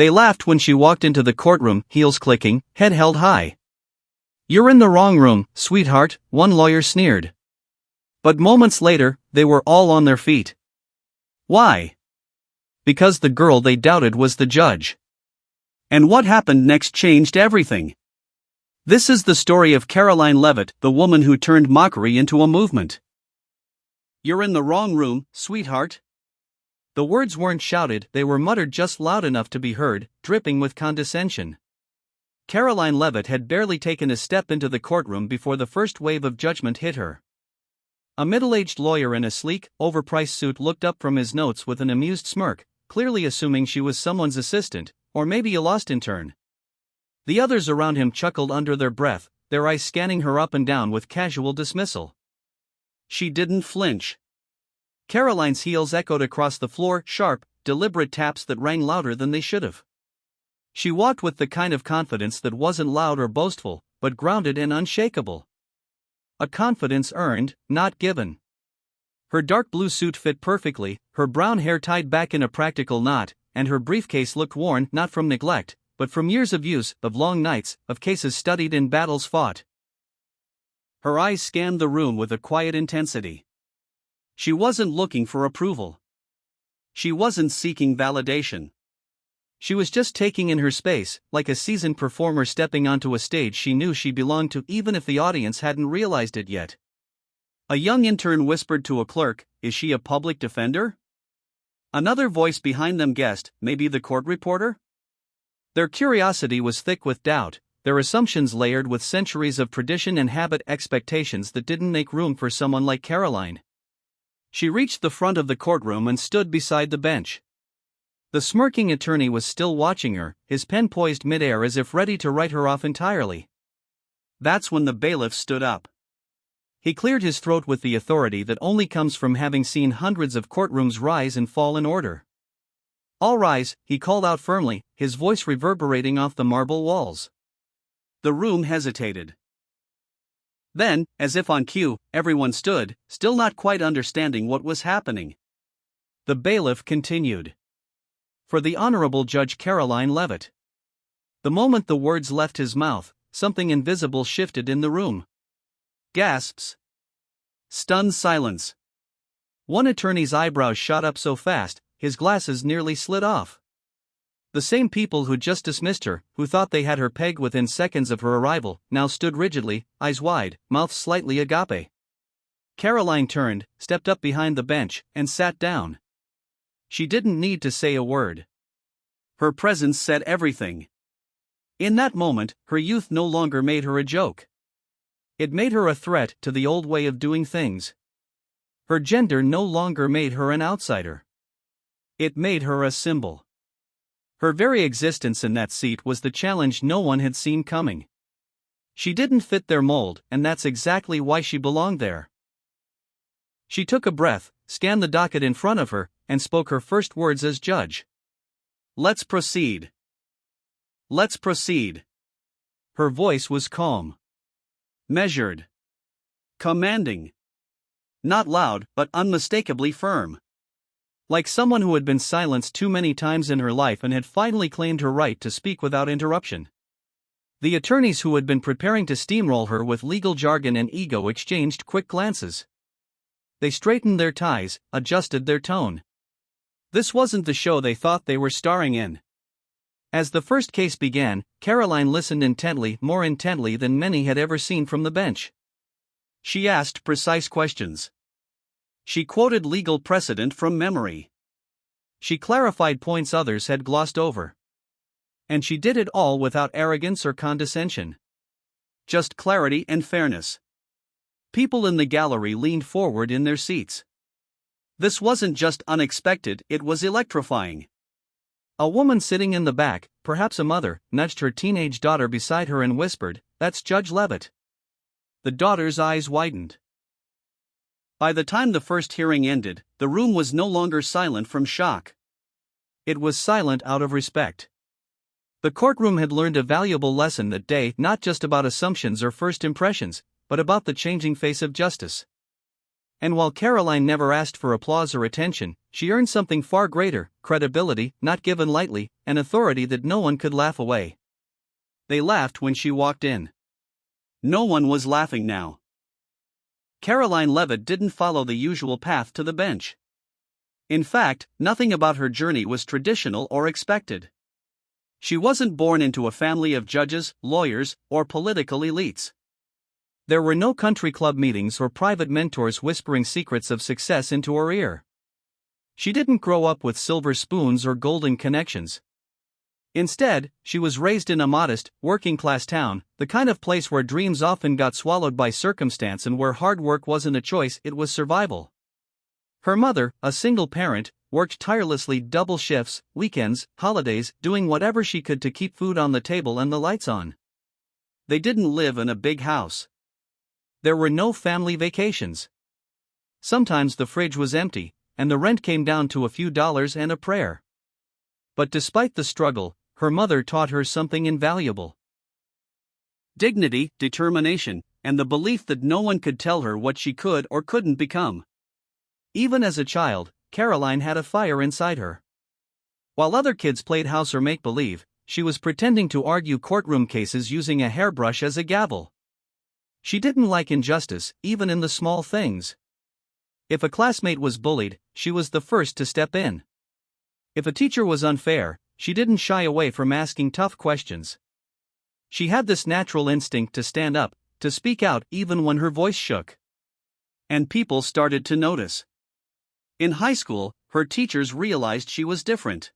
They laughed when she walked into the courtroom, heels clicking, head held high. "You're in the wrong room, sweetheart," one lawyer sneered. But moments later, they were all on their feet. Why? Because the girl they doubted was the judge. And what happened next changed everything. This is the story of Karoline Leavitt, the woman who turned mockery into a movement. "You're in the wrong room, sweetheart." The words weren't shouted, they were muttered just loud enough to be heard, dripping with condescension. Karoline Leavitt had barely taken a step into the courtroom before the first wave of judgment hit her. A middle-aged lawyer in a sleek, overpriced suit looked up from his notes with an amused smirk, clearly assuming she was someone's assistant, or maybe a lost intern. The others around him chuckled under their breath, their eyes scanning her up and down with casual dismissal. She didn't flinch. Karoline's heels echoed across the floor, sharp, deliberate taps that rang louder than they should have. She walked with the kind of confidence that wasn't loud or boastful, but grounded and unshakable. A confidence earned, not given. Her dark blue suit fit perfectly, her brown hair tied back in a practical knot, and her briefcase looked worn not from neglect, but from years of use, of long nights, of cases studied and battles fought. Her eyes scanned the room with a quiet intensity. She wasn't looking for approval. She wasn't seeking validation. She was just taking in her space, like a seasoned performer stepping onto a stage she knew she belonged to even if the audience hadn't realized it yet. A young intern whispered to a clerk, "Is she a public defender?" Another voice behind them guessed, "Maybe the court reporter?" Their curiosity was thick with doubt, their assumptions layered with centuries of tradition and habit expectations that didn't make room for someone like Karoline. She reached the front of the courtroom and stood beside the bench. The smirking attorney was still watching her, his pen poised midair as if ready to write her off entirely. That's when the bailiff stood up. He cleared his throat with the authority that only comes from having seen hundreds of courtrooms rise and fall in order. "All rise," he called out firmly, his voice reverberating off the marble walls. The room hesitated. Then, as if on cue, everyone stood, still not quite understanding what was happening. The bailiff continued. "For the Honorable Judge Karoline Leavitt." The moment the words left his mouth, something invisible shifted in the room. Gasps. Stunned silence. One attorney's eyebrows shot up so fast, his glasses nearly slid off. The same people who just dismissed her, who thought they had her pegged within seconds of her arrival, now stood rigidly, eyes wide, mouth slightly agape. Karoline turned, stepped up behind the bench, and sat down. She didn't need to say a word. Her presence said everything. In that moment, her youth no longer made her a joke. It made her a threat to the old way of doing things. Her gender no longer made her an outsider. It made her a symbol. Her very existence in that seat was the challenge no one had seen coming. She didn't fit their mold, and that's exactly why she belonged there. She took a breath, scanned the docket in front of her, and spoke her first words as judge. "Let's proceed. Let's proceed." Her voice was calm. Measured. Commanding. Not loud, but unmistakably firm. Like someone who had been silenced too many times in her life and had finally claimed her right to speak without interruption. The attorneys who had been preparing to steamroll her with legal jargon and ego exchanged quick glances. They straightened their ties, adjusted their tone. This wasn't the show they thought they were starring in. As the first case began, Karoline listened intently, more intently than many had ever seen from the bench. She asked precise questions. She quoted legal precedent from memory. She clarified points others had glossed over. And she did it all without arrogance or condescension. Just clarity and fairness. People in the gallery leaned forward in their seats. This wasn't just unexpected, it was electrifying. A woman sitting in the back, perhaps a mother, nudged her teenage daughter beside her and whispered, "That's Judge Leavitt." The daughter's eyes widened. By the time the first hearing ended, the room was no longer silent from shock. It was silent out of respect. The courtroom had learned a valuable lesson that day, not just about assumptions or first impressions, but about the changing face of justice. And while Karoline never asked for applause or attention, she earned something far greater: credibility, not given lightly, and authority that no one could laugh away. They laughed when she walked in. No one was laughing now. Karoline Leavitt didn't follow the usual path to the bench. In fact, nothing about her journey was traditional or expected. She wasn't born into a family of judges, lawyers, or political elites. There were no country club meetings or private mentors whispering secrets of success into her ear. She didn't grow up with silver spoons or golden connections. Instead, she was raised in a modest, working-class town, the kind of place where dreams often got swallowed by circumstance and where hard work wasn't a choice, it was survival. Her mother, a single parent, worked tirelessly double shifts, weekends, holidays, doing whatever she could to keep food on the table and the lights on. They didn't live in a big house. There were no family vacations. Sometimes the fridge was empty, and the rent came down to a few dollars and a prayer. But despite the struggle, her mother taught her something invaluable: dignity, determination, and the belief that no one could tell her what she could or couldn't become. Even as a child, Karoline had a fire inside her. While other kids played house or make-believe, she was pretending to argue courtroom cases using a hairbrush as a gavel. She didn't like injustice, even in the small things. If a classmate was bullied, she was the first to step in. If a teacher was unfair, she didn't shy away from asking tough questions. She had this natural instinct to stand up, to speak out even when her voice shook. And people started to notice. In high school, her teachers realized she was different.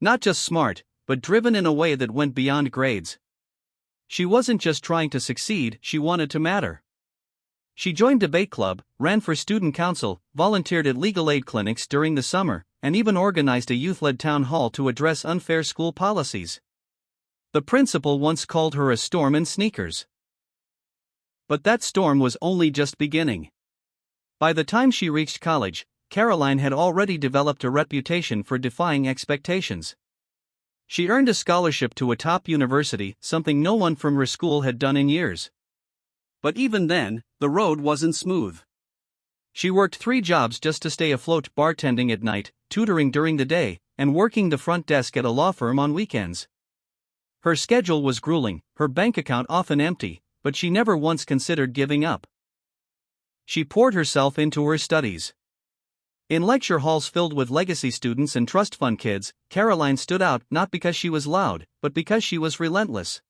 Not just smart, but driven in a way that went beyond grades. She wasn't just trying to succeed, she wanted to matter. She joined debate club, ran for student council, volunteered at legal aid clinics during the summer, and even organized a youth-led town hall to address unfair school policies. The principal once called her a storm in sneakers. But that storm was only just beginning. By the time she reached college, Karoline had already developed a reputation for defying expectations. She earned a scholarship to a top university, something no one from her school had done in years. But even then, the road wasn't smooth. She worked 3 jobs just to stay afloat: bartending at night, tutoring during the day, and working the front desk at a law firm on weekends. Her schedule was grueling, her bank account often empty, but she never once considered giving up. She poured herself into her studies. In lecture halls filled with legacy students and trust fund kids, Karoline stood out not because she was loud, but because she was relentless.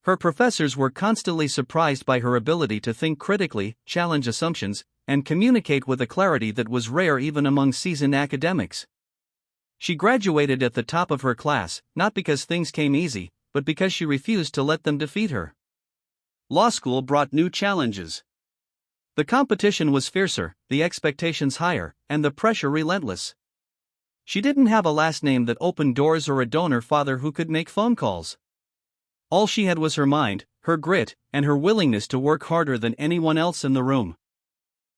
Her professors were constantly surprised by her ability to think critically, challenge assumptions, and communicate with a clarity that was rare even among seasoned academics. She graduated at the top of her class, not because things came easy, but because she refused to let them defeat her. Law school brought new challenges. The competition was fiercer, the expectations higher, and the pressure relentless. She didn't have a last name that opened doors or a donor father who could make phone calls. All she had was her mind, her grit, and her willingness to work harder than anyone else in the room.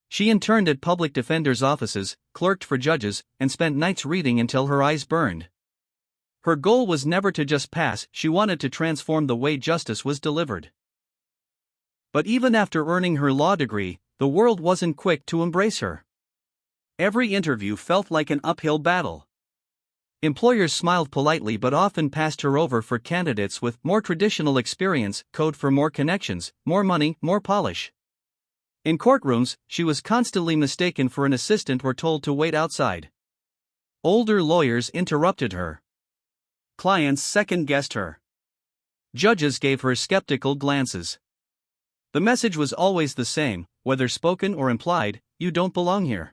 She interned at public defenders' offices, clerked for judges, and spent nights reading until her eyes burned. Her goal was never to just pass, she wanted to transform the way justice was delivered. But even after earning her law degree, the world wasn't quick to embrace her. Every interview felt like an uphill battle. Employers smiled politely but often passed her over for candidates with more traditional experience, code for more connections, more money, more polish. In courtrooms, she was constantly mistaken for an assistant or told to wait outside. Older lawyers interrupted her. Clients second-guessed her. Judges gave her skeptical glances. The message was always the same, whether spoken or implied: you don't belong here.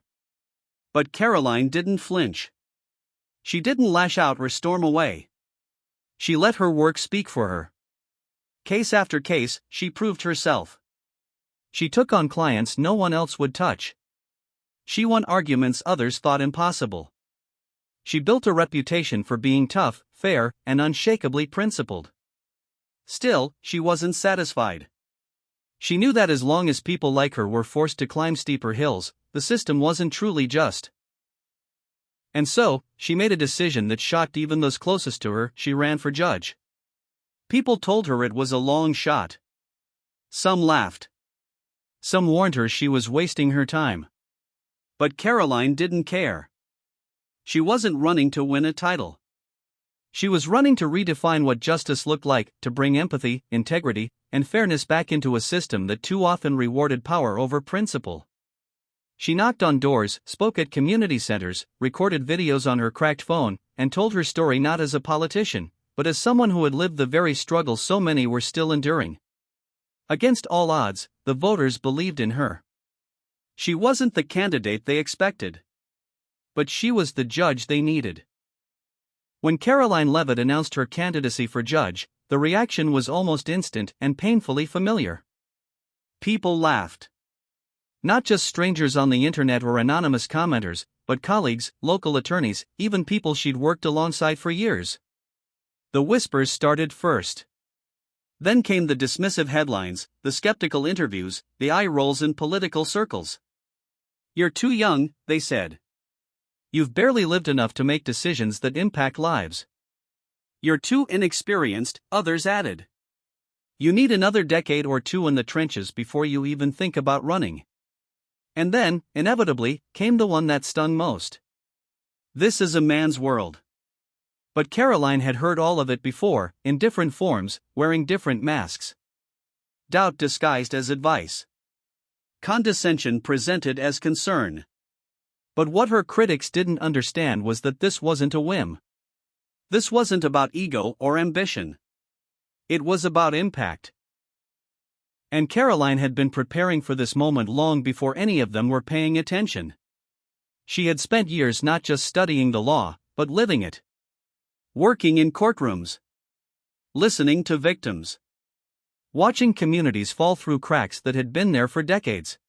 But Karoline didn't flinch. She didn't lash out or storm away. She let her work speak for her. Case after case, she proved herself. She took on clients no one else would touch. She won arguments others thought impossible. She built a reputation for being tough, fair, and unshakably principled. Still, she wasn't satisfied. She knew that as long as people like her were forced to climb steeper hills, the system wasn't truly just. And so, she made a decision that shocked even those closest to her: she ran for judge. People told her it was a long shot. Some laughed. Some warned her she was wasting her time. But Karoline didn't care. She wasn't running to win a title. She was running to redefine what justice looked like, to bring empathy, integrity, and fairness back into a system that too often rewarded power over principle. She knocked on doors, spoke at community centers, recorded videos on her cracked phone, and told her story not as a politician, but as someone who had lived the very struggle so many were still enduring. Against all odds, the voters believed in her. She wasn't the candidate they expected. But she was the judge they needed. When Karoline Leavitt announced her candidacy for judge, the reaction was almost instant and painfully familiar. People laughed. Not just strangers on the internet or anonymous commenters, but colleagues, local attorneys, even people she'd worked alongside for years. The whispers started first. Then came the dismissive headlines, the skeptical interviews, the eye rolls in political circles. "You're too young," they said. "You've barely lived enough to make decisions that impact lives." "You're too inexperienced," others added. "You need another decade or two in the trenches before you even think about running." And then, inevitably, came the one that stung most. "This is a man's world." But Karoline had heard all of it before, in different forms, wearing different masks. Doubt disguised as advice. Condescension presented as concern. But what her critics didn't understand was that this wasn't a whim. This wasn't about ego or ambition. It was about impact. And Karoline had been preparing for this moment long before any of them were paying attention. She had spent years not just studying the law, but living it. Working in courtrooms. Listening to victims. Watching communities fall through cracks that had been there for decades.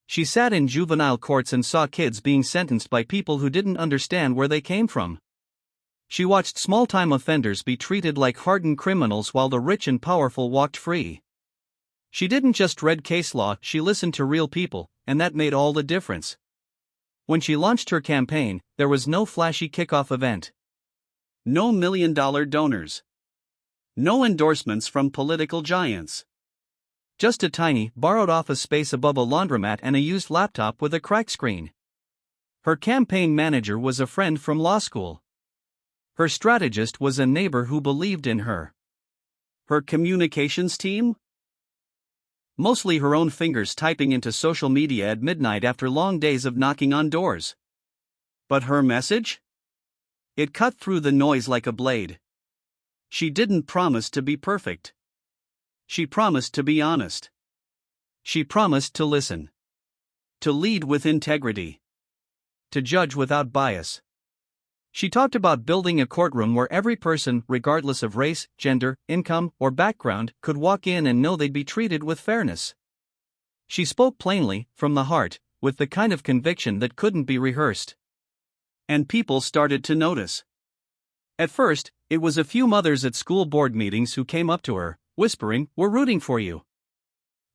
She sat in juvenile courts and saw kids being sentenced by people who didn't understand where they came from. She watched small-time offenders be treated like hardened criminals while the rich and powerful walked free. She didn't just read case law, she listened to real people, and that made all the difference. When she launched her campaign, there was no flashy kickoff event. No million-dollar donors. No endorsements from political giants. Just a tiny, borrowed office space above a laundromat and a used laptop with a cracked screen. Her campaign manager was a friend from law school. Her strategist was a neighbor who believed in her. Her communications team? Mostly her own fingers typing into social media at midnight after long days of knocking on doors. But her message? It cut through the noise like a blade. She didn't promise to be perfect. She promised to be honest. She promised to listen. To lead with integrity. To judge without bias. She talked about building a courtroom where every person, regardless of race, gender, income, or background, could walk in and know they'd be treated with fairness. She spoke plainly, from the heart, with the kind of conviction that couldn't be rehearsed. And people started to notice. At first, it was a few mothers at school board meetings who came up to her, whispering, "We're rooting for you."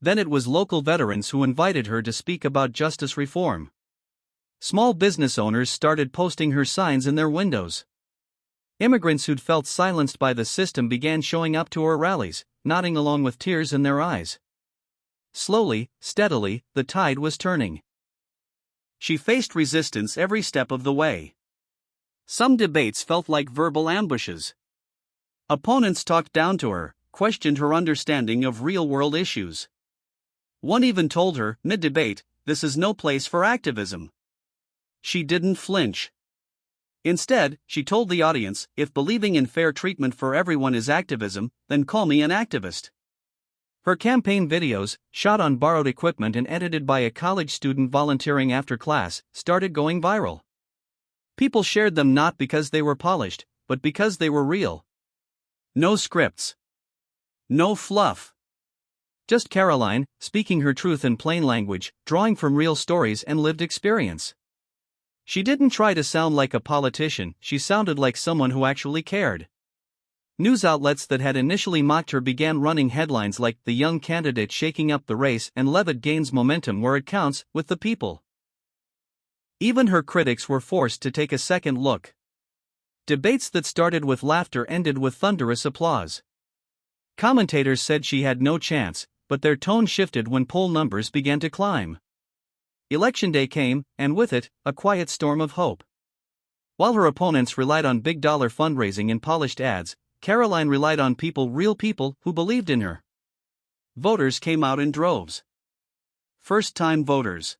Then it was local veterans who invited her to speak about justice reform. Small business owners started posting her signs in their windows. Immigrants who'd felt silenced by the system began showing up to her rallies, nodding along with tears in their eyes. Slowly, steadily, the tide was turning. She faced resistance every step of the way. Some debates felt like verbal ambushes. Opponents talked down to her, questioned her understanding of real-world issues. One even told her, mid-debate, "This is no place for activism." She didn't flinch. Instead, she told the audience, "If believing in fair treatment for everyone is activism, then call me an activist." Her campaign videos, shot on borrowed equipment and edited by a college student volunteering after class, started going viral. People shared them not because they were polished, but because they were real. No scripts. No fluff. Just Karoline, speaking her truth in plain language, drawing from real stories and lived experience. She didn't try to sound like a politician, she sounded like someone who actually cared. News outlets that had initially mocked her began running headlines like "The young candidate shaking up the race" and "Leavitt gains momentum where it counts, with the people." Even her critics were forced to take a second look. Debates that started with laughter ended with thunderous applause. Commentators said she had no chance, but their tone shifted when poll numbers began to climb. Election day came, and with it, a quiet storm of hope. While her opponents relied on big-dollar fundraising and polished ads, Karoline relied on real people who believed in her. Voters came out in droves. First-time voters.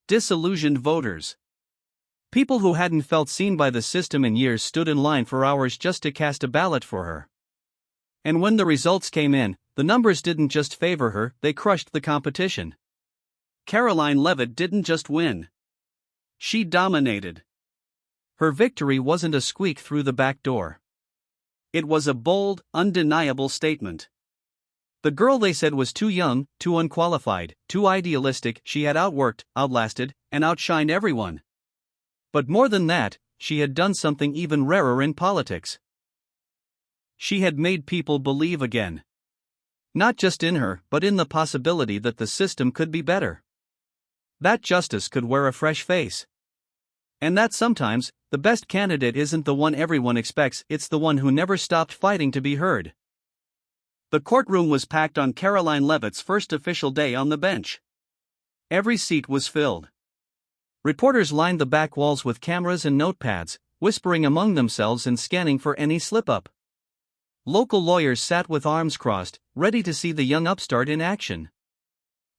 Disillusioned voters. People who hadn't felt seen by the system in years stood in line for hours just to cast a ballot for her. And when the results came in, the numbers didn't just favor her, they crushed the competition. Karoline Leavitt didn't just win. She dominated. Her victory wasn't a squeak through the back door. It was a bold, undeniable statement. The girl they said was too young, too unqualified, too idealistic, she had outworked, outlasted, and outshined everyone. But more than that, she had done something even rarer in politics. She had made people believe again. Not just in her, but in the possibility that the system could be better. That justice could wear a fresh face. And that sometimes, the best candidate isn't the one everyone expects, it's the one who never stopped fighting to be heard. The courtroom was packed on Karoline Leavitt's first official day on the bench. Every seat was filled. Reporters lined the back walls with cameras and notepads, whispering among themselves and scanning for any slip-up. Local lawyers sat with arms crossed, ready to see the young upstart in action.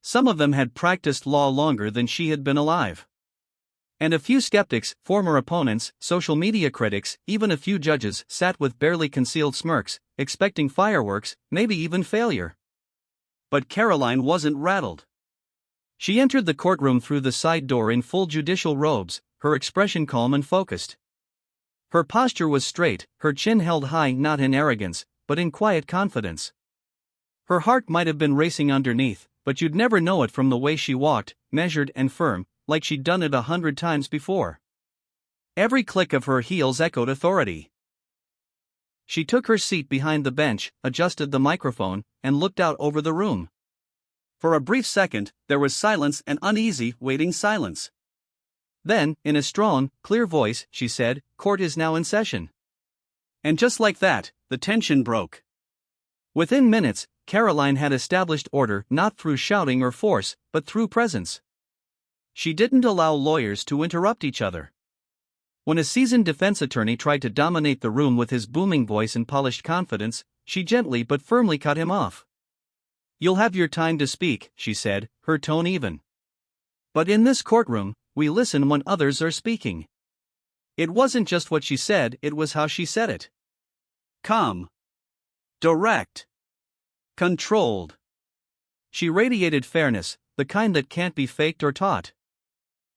Some of them had practiced law longer than she had been alive. And a few skeptics, former opponents, social media critics, even a few judges sat with barely concealed smirks, expecting fireworks, maybe even failure. But Karoline wasn't rattled. She entered the courtroom through the side door in full judicial robes, her expression calm and focused. Her posture was straight, her chin held high not in arrogance, but in quiet confidence. Her heart might have been racing underneath, but you'd never know it from the way she walked, measured and firm, like she'd done it 100 times before. Every click of her heels echoed authority. She took her seat behind the bench, adjusted the microphone, and looked out over the room. For a brief second, there was silence, an uneasy, waiting silence. Then, in a strong, clear voice, she said, "Court is now in session." And just like that, the tension broke. Within minutes, Karoline had established order not through shouting or force, but through presence. She didn't allow lawyers to interrupt each other. When a seasoned defense attorney tried to dominate the room with his booming voice and polished confidence, she gently but firmly cut him off. "You'll have your time to speak," she said, her tone even. "But in this courtroom, we listen when others are speaking." It wasn't just what she said, it was how she said it. Calm. Direct. Controlled. She radiated fairness, the kind that can't be faked or taught.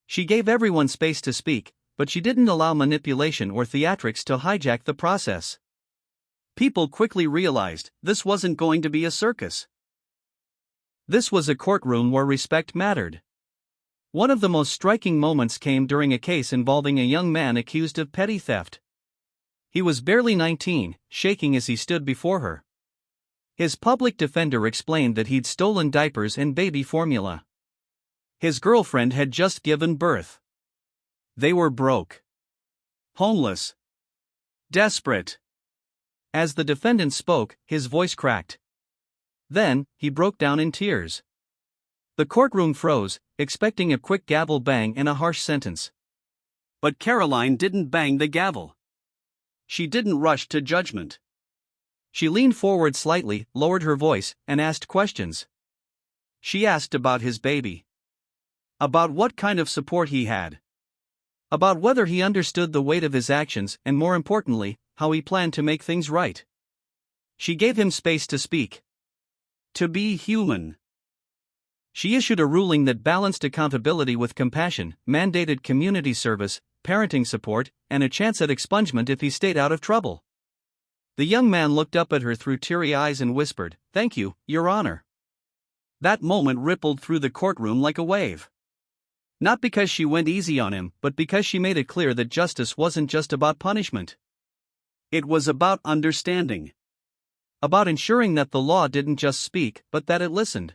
She gave everyone space to speak, but she didn't allow manipulation or theatrics to hijack the process. People quickly realized this wasn't going to be a circus. This was a courtroom where respect mattered. One of the most striking moments came during a case involving a young man accused of petty theft. He was barely 19, shaking as he stood before her. His public defender explained that he'd stolen diapers and baby formula. His girlfriend had just given birth. They were broke. Homeless. Desperate. As the defendant spoke, his voice cracked. Then, he broke down in tears. The courtroom froze, expecting a quick gavel bang and a harsh sentence. But Karoline didn't bang the gavel. She didn't rush to judgment. She leaned forward slightly, lowered her voice, and asked questions. She asked about his baby. About what kind of support he had. About whether he understood the weight of his actions and, more importantly, how he planned to make things right. She gave him space to speak. To be human. She issued a ruling that balanced accountability with compassion, mandated community service, parenting support, and a chance at expungement if he stayed out of trouble. The young man looked up at her through teary eyes and whispered, "Thank you, Your Honor." That moment rippled through the courtroom like a wave. Not because she went easy on him, but because she made it clear that justice wasn't just about punishment. It was about understanding. About ensuring that the law didn't just speak, but that it listened.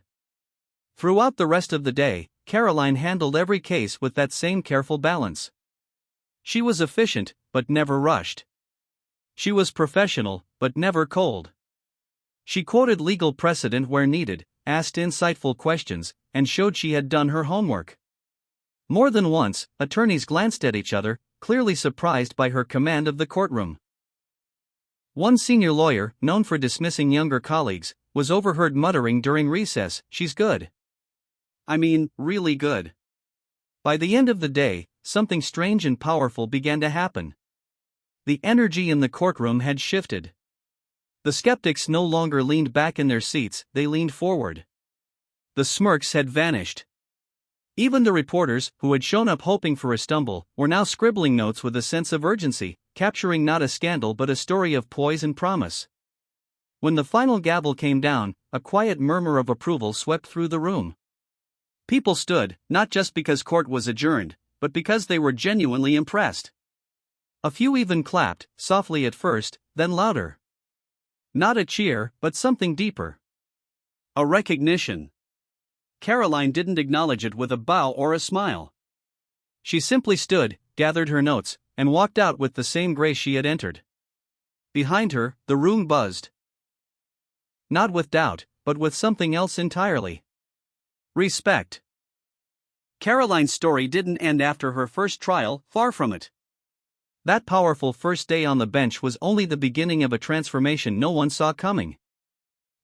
Throughout the rest of the day, Karoline handled every case with that same careful balance. She was efficient, but never rushed. She was professional, but never cold. She quoted legal precedent where needed, asked insightful questions, and showed she had done her homework. More than once, attorneys glanced at each other, clearly surprised by her command of the courtroom. One senior lawyer, known for dismissing younger colleagues, was overheard muttering during recess, "She's good. I mean, really good." By the end of the day, something strange and powerful began to happen. The energy in the courtroom had shifted. The skeptics no longer leaned back in their seats, they leaned forward. The smirks had vanished. Even the reporters, who had shown up hoping for a stumble, were now scribbling notes with a sense of urgency, capturing not a scandal but a story of poise and promise. When the final gavel came down, a quiet murmur of approval swept through the room. People stood, not just because court was adjourned, but because they were genuinely impressed. A few even clapped, softly at first, then louder. Not a cheer, but something deeper. A recognition. Karoline didn't acknowledge it with a bow or a smile. She simply stood, gathered her notes, and walked out with the same grace she had entered. Behind her, the room buzzed. Not with doubt, but with something else entirely. Respect. Karoline's story didn't end after her first trial, far from it. That powerful first day on the bench was only the beginning of a transformation no one saw coming.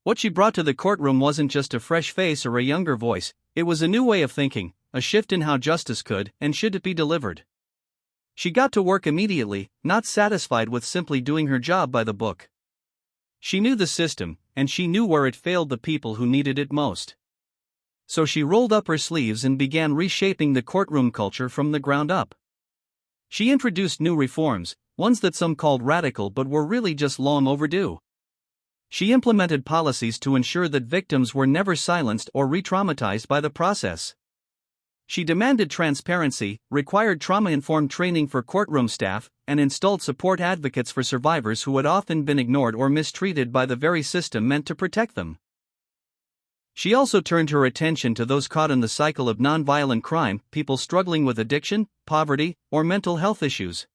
What she brought to the courtroom wasn't just a fresh face or a younger voice, it was a new way of thinking, a shift in how justice could and should be delivered. She got to work immediately, not satisfied with simply doing her job by the book. She knew the system, and she knew where it failed the people who needed it most. So she rolled up her sleeves and began reshaping the courtroom culture from the ground up. She introduced new reforms, ones that some called radical but were really just long overdue. She implemented policies to ensure that victims were never silenced or re-traumatized by the process. She demanded transparency, required trauma-informed training for courtroom staff, and installed support advocates for survivors who had often been ignored or mistreated by the very system meant to protect them. She also turned her attention to those caught in the cycle of nonviolent crime, people struggling with addiction, poverty, or mental health issues.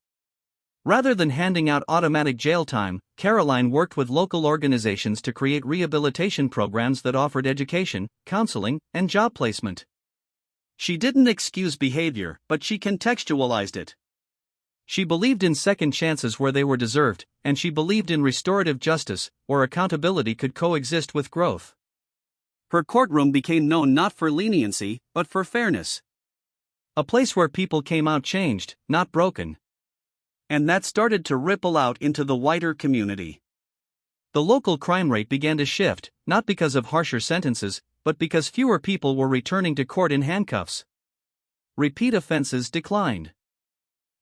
Rather than handing out automatic jail time, Karoline worked with local organizations to create rehabilitation programs that offered education, counseling, and job placement. She didn't excuse behavior, but she contextualized it. She believed in second chances where they were deserved, and she believed in restorative justice, where accountability could coexist with growth. Her courtroom became known not for leniency, but for fairness. A place where people came out changed, not broken. And that started to ripple out into the wider community. The local crime rate began to shift, not because of harsher sentences, but because fewer people were returning to court in handcuffs. Repeat offenses declined.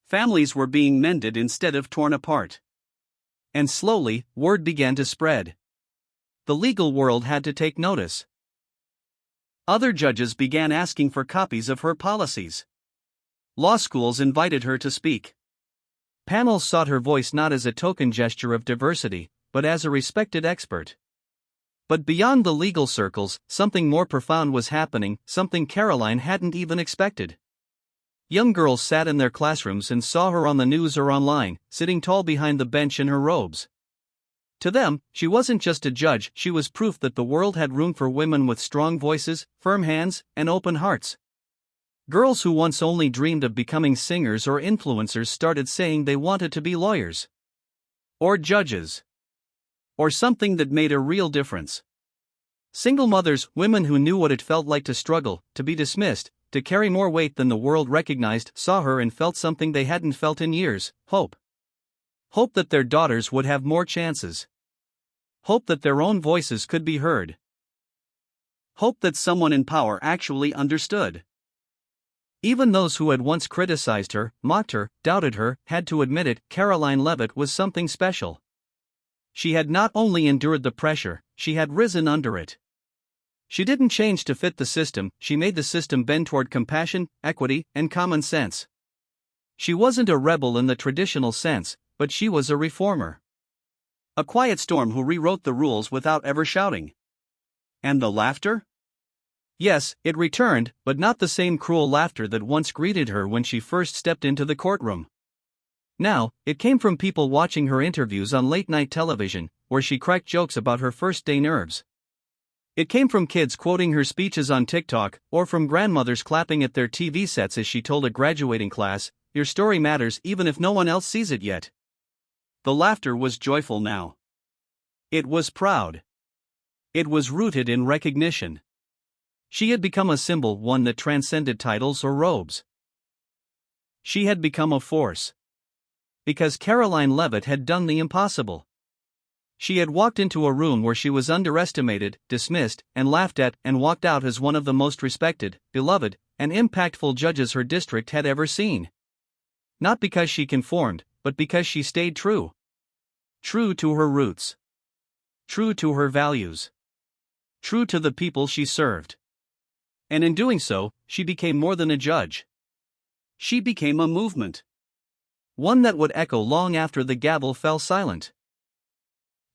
Families were being mended instead of torn apart. And slowly, word began to spread. The legal world had to take notice. Other judges began asking for copies of her policies. Law schools invited her to speak. Panels sought her voice not as a token gesture of diversity, but as a respected expert. But beyond the legal circles, something more profound was happening, something Karoline hadn't even expected. Young girls sat in their classrooms and saw her on the news or online, sitting tall behind the bench in her robes. To them, she wasn't just a judge, she was proof that the world had room for women with strong voices, firm hands, and open hearts. Girls who once only dreamed of becoming singers or influencers started saying they wanted to be lawyers. Or judges. Or something that made a real difference. Single mothers, women who knew what it felt like to struggle, to be dismissed, to carry more weight than the world recognized, saw her and felt something they hadn't felt in years: hope. Hope that their daughters would have more chances. Hope that their own voices could be heard. Hope that someone in power actually understood. Even those who had once criticized her, mocked her, doubted her, had to admit it: Karoline Leavitt was something special. She had not only endured the pressure, she had risen under it. She didn't change to fit the system, she made the system bend toward compassion, equity, and common sense. She wasn't a rebel in the traditional sense, but she was a reformer. A quiet storm who rewrote the rules without ever shouting. And the laughter? Yes, it returned, but not the same cruel laughter that once greeted her when she first stepped into the courtroom. Now, it came from people watching her interviews on late-night television, where she cracked jokes about her first-day nerves. It came from kids quoting her speeches on TikTok, or from grandmothers clapping at their TV sets as she told a graduating class, "Your story matters even if no one else sees it yet." The laughter was joyful now. It was proud. It was rooted in recognition. She had become a symbol, one that transcended titles or robes. She had become a force. Because Karoline Leavitt had done the impossible. She had walked into a room where she was underestimated, dismissed, and laughed at, and walked out as one of the most respected, beloved, and impactful judges her district had ever seen. Not because she conformed, but because she stayed true. True to her roots. True to her values. True to the people she served. And in doing so, she became more than a judge. She became a movement. One that would echo long after the gavel fell silent.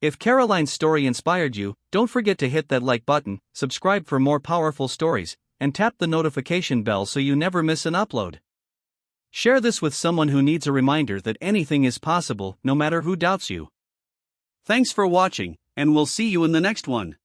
If Karoline's story inspired you, don't forget to hit that like button, subscribe for more powerful stories, and tap the notification bell so you never miss an upload. Share this with someone who needs a reminder that anything is possible, no matter who doubts you. Thanks for watching, and we'll see you in the next one.